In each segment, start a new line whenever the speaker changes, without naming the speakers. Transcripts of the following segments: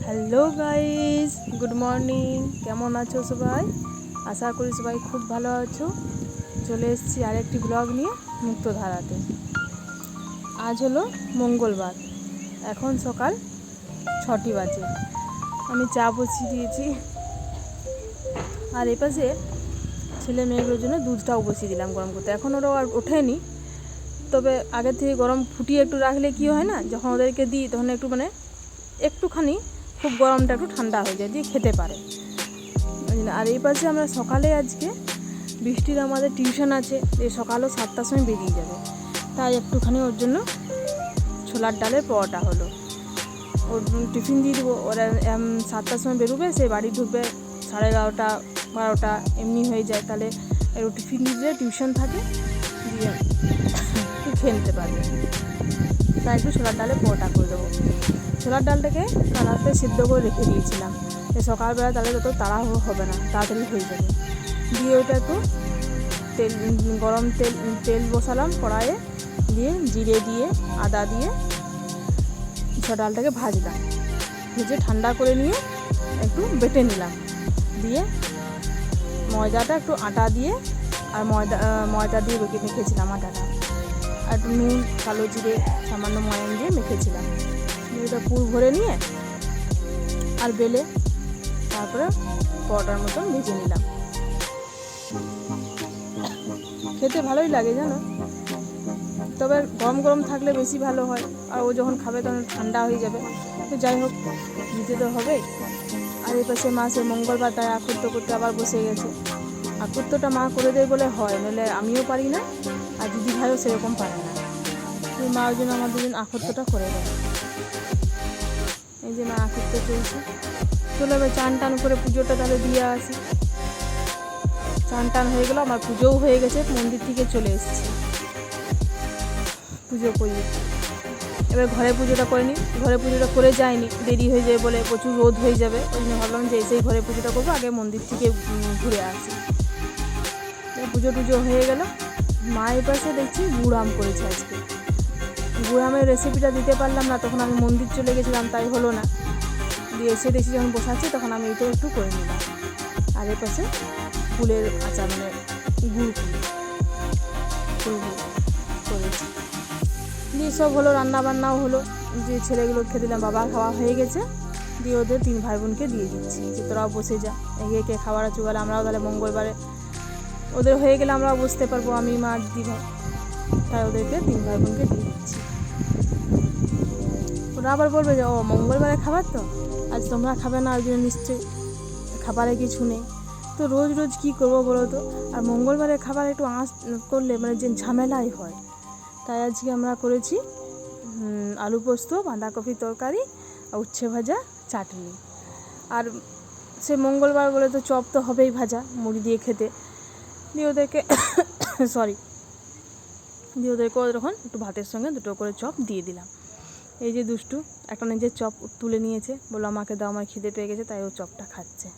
Hello guys, good morning. কেমন আছো সবাই? আশা করি সবাই খুব ভালো আছো। চলে এসেছি আরেকটি ব্লগ নিয়ে মুক্তধারাতে। আজ হলো মঙ্গলবার, এখন সকাল 6টি বাজে। আমি চা বসিয়ে দিয়েছি, আর এপাশে ছেলে মেয়েগুলোর জন্য দুধটাও বসিয়ে দিলাম গরম করতে। এখন ওরা আর ওঠেনি, তবে আগের থেকে গরম ফুটিয়ে একটু রাখলে কি হয় না, যখন ওদেরকে দিই তখন একটু একটুখানি খুব গরমটা একটু ঠান্ডা হয়ে যায়, দিয়ে খেতে পারে। আর এই পাশে আমরা সকালে আজকে বৃষ্টির আমাদের টিউশন আছে, এই সকালও 7টার সময় বেরিয়ে যাবে, তাই একটুখানি ওর জন্য ছোলার ডালের পরোটা হলো। ওর টিফিন দিয়ে দেবো। ওরা 7টার সময় বেরোবে, সে বাড়ি ঢুকবে 11:30 12টা এমনি হয়ে যায়। তাহলে একটু টিফিন দিলে টিউশন থাকে, দিয়ে একটু খেয়ে নিতে পারবে। তাই একটু ছোলার ডালের পরোটা করে দেবো। ছোলার ডালটাকে রাতে সিদ্ধ করে রেখে দিয়েছিলাম, সকালবেলা তাহলে তত তাড়াহুড়ো হবে না, তাড়াতাড়ি হয়ে যাবে। দিয়ে ওইটা একটু গরম তেল বসালাম কড়াইয়ে, দিয়ে জিরে দিয়ে আদা দিয়ে ছোলার ডালটাকে ভাজলাম। ভেজে ঠান্ডা করে নিয়ে একটু বেটে নিলাম। দিয়ে ময়দাটা একটু আটা দিয়ে, আর ময়দা দিয়ে মেখেছিলাম আটাটা, আর একটু নুন, কালো জিরে, সামান্য ময়ান দিয়ে মেখেছিলাম। এটা পুর ভরে নিয়ে আর বেলে তারপরে পরোটার মতন ভেজে নিলাম। খেতে ভালোই লাগে জানো, তবে গরম গরম থাকলে বেশি ভালো হয়। আর ও যখন খাবে তখন ঠান্ডা হয়ে যাবে। তো যাই হোক, দিতে তো হবেই। আর এই পাশে মা সে মঙ্গলবার, তাই আকুত্ত করতে আবার বসে গেছে। আকুত্তটা মা করে দেয় বলে হয়, নইলে আমিও পারি না, আর দিদি ভাইও সেরকম পারে না। ওই মা ওই জন্য আমার দুজন আকুত্তটা করে দেয়। এই যে মা আকুত্ত চলছে। চলে এবার চান টান করে পুজোটা তাহলে দিয়ে আসি। চান টান হয়ে গেল, আমার পুজোও হয়ে গেছে, মন্দির থেকে চলে এসেছি পুজো করি। এবার ঘরে পুজোটা করে নিই। ঘরে পুজোটা করে যায়নি, দেরি হয়ে যায় বলে, প্রচুর রোদ হয়ে যাবে। ওই জন্য ভাবলাম যে এসেই ঘরে পুজোটা করবো, আগে মন্দির থেকে ঘুরে আসি। পুজো টুজো হয়ে গেল। মায়ের পাশে দেখছি গুড় আম করেছে আজকে। গুড় আমের রেসিপিটা দিতে পারলাম না, তখন আমি মন্দির চলে গেছিলাম, তাই হলো না। দিয়ে এসে দেখছি যখন বসাচ্ছি, তখন আমি এইটাও একটু করে নিলাম। আর এর পাশে ফুলের আচার, গুড় ফুল করেছি। দিয়ে সব হলো, রান্নাবান্নাও হলো। যে ছেলেগুলো খেয়ে দিলাম, বাবা খাওয়া হয়ে গেছে। দিয়ে ওদের 3 ভাই বোনকে দিয়ে দিচ্ছি যে তোরাও বসে যা, এগিয়ে কে খাবার চুগালে আমরাও তাহলে মঙ্গলবারে ওদের হয়ে গেলে আমরাও বসতে পারবো, আমি মা দিদি ভাই। তাই ওদেরকে 3 ভাই বোনকে দিয়ে দিচ্ছি। ওরা আবার বলবে যে ও মঙ্গলবারে খাবার, তো আজ তোমরা খাবে না, ওই জন্য নিশ্চয়ই খাবারে কিছু নেই। তো রোজ রোজ কী করবো বলো তো? আর মঙ্গলবারে খাবার একটু আঁচ করলে যে ঝামেলাই হয়। তাই আজকে আমরা করেছি আলু পোস্ত, বাঁধাকপির তরকারি, উচ্ছে ভাজা, চাটনি। আর সে মঙ্গলবার বলে তো চপ তো হবেই ভাজা, মুড়ি দিয়ে খেতে। দিয়ে ওদেরকে ওরকম একটু ভাতের সঙ্গে 2টো করে চপ দিয়ে দিলাম। এই যে দুষ্টু একটা নিজের চপ তুলে নিয়েছে, বললো আমাকে দাও, আমার খিদে পেয়ে গেছে, তাই ও চপটা খাচ্ছে।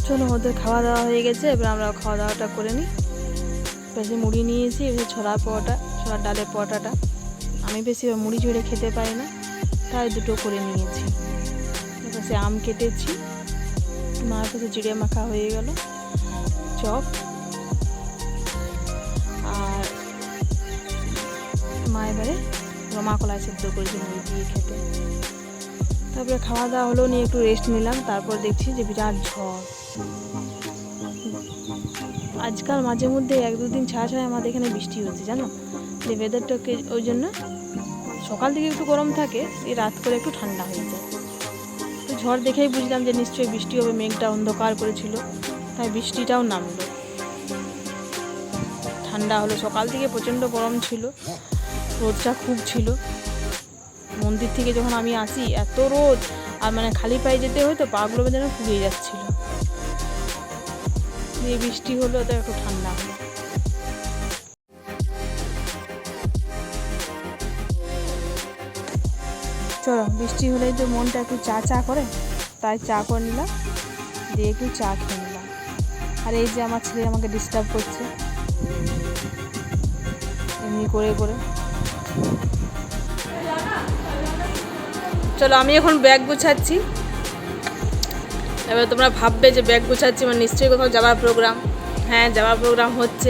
চলো, ওদের খাওয়া দাওয়া হয়ে গেছে, এবার আমরা খাওয়া দাওয়াটা করে নিই। বেশি মুড়ি নিয়েছি, এবার ছোলার ডালের পরোটাটা আমি বেশি মুড়ি ঝুড়ে খেতে পারি না, তাই 2টো করে নিয়েছি। এবার সে আম কেটেছি, মার কাছে জিরে মাখা হয়ে গেল, চপ, আর মা এবারে রমা কলাই সেদ্ধ করেছে মুড়ি দিয়ে খেতে। তারপরে খাওয়া দাওয়া হলো, নিয়ে একটু রেস্ট নিলাম। তারপর দেখছি যে বিরাট ঝড়। আজকাল মাঝে মধ্যে 1-2 দিন ছাড়া ছাড়া আমাদের এখানে বৃষ্টি হচ্ছে, জানো, যে ওয়েদারটাকে ওই জন্য সকাল থেকে একটু গরম থাকে, এই রাত করে একটু ঠান্ডা হয়ে যায়। তো ঝড় দেখেই বুঝলাম যে নিশ্চয়ই বৃষ্টি হবে, মেঘটা অন্ধকার করেছিল, তাই বৃষ্টিটাও নামলো, ঠান্ডা হলো। সকাল থেকে প্রচণ্ড গরম ছিল, রোদটা খুব ছিল। মন্দির থেকে যখন আমি আসি এত রোদ, আর মানে খালি পায়ে যেতে হয়তো, পাগুলো যেন পুড়িয়ে যাচ্ছিল। দিয়ে বৃষ্টি হলো, তো একটু ঠান্ডা হলো। চলো, বৃষ্টি হলেই তো মনটা একটু চা চা করে, তাই চা করে নিলাম, দিয়ে একটু চা খেয়ে নিলাম। আর এই যে আমার ছেলে আমাকে ডিস্টার্ব করছে এমনি করে করে। চলো, আমি এখন ব্যাগ গুছাচ্ছি। এবার তোমরা ভাববে যে ব্যাগ গুছাচ্ছি মানে নিশ্চয়ই কোথাও যাওয়ার প্রোগ্রাম। হ্যাঁ, যাওয়ার প্রোগ্রাম হচ্ছে,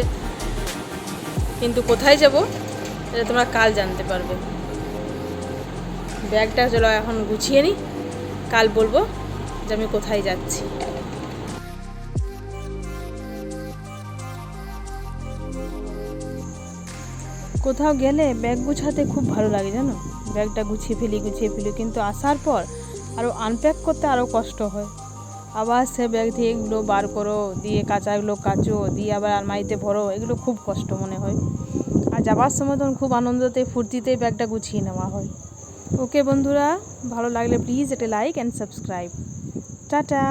কিন্তু কোথায় যাব এটা তোমরা কাল জানতে পারবে। ব্যাগটা চলো এখন গুছিয়ে নিই, কাল বলবো যে আমি কোথায় যাচ্ছি। কোথাও গেলে ব্যাগ গুছাতে খুব ভালো লাগে, জানো, ব্যাগটা গুছিয়ে ফেলি, কিন্তু আসার পর আরও আনপ্যাক করতে আরও কষ্ট হয়। আবার সে ব্যাগ থেকে এগুলো বার করো, দিয়ে কাঁচাগুলো কাচো, দিয়ে আবার আলমারিতে ভরো, এগুলো খুব কষ্ট মনে হয়। আর যাবার সময় তখন খুব আনন্দতে ফুর্তিতে ব্যাগটা গুছিয়ে নেওয়া হয়। ওকে বন্ধুরা, ভালো লাগলে প্লিজ একটা লাইক অ্যান্ড সাবস্ক্রাইব। টাটা।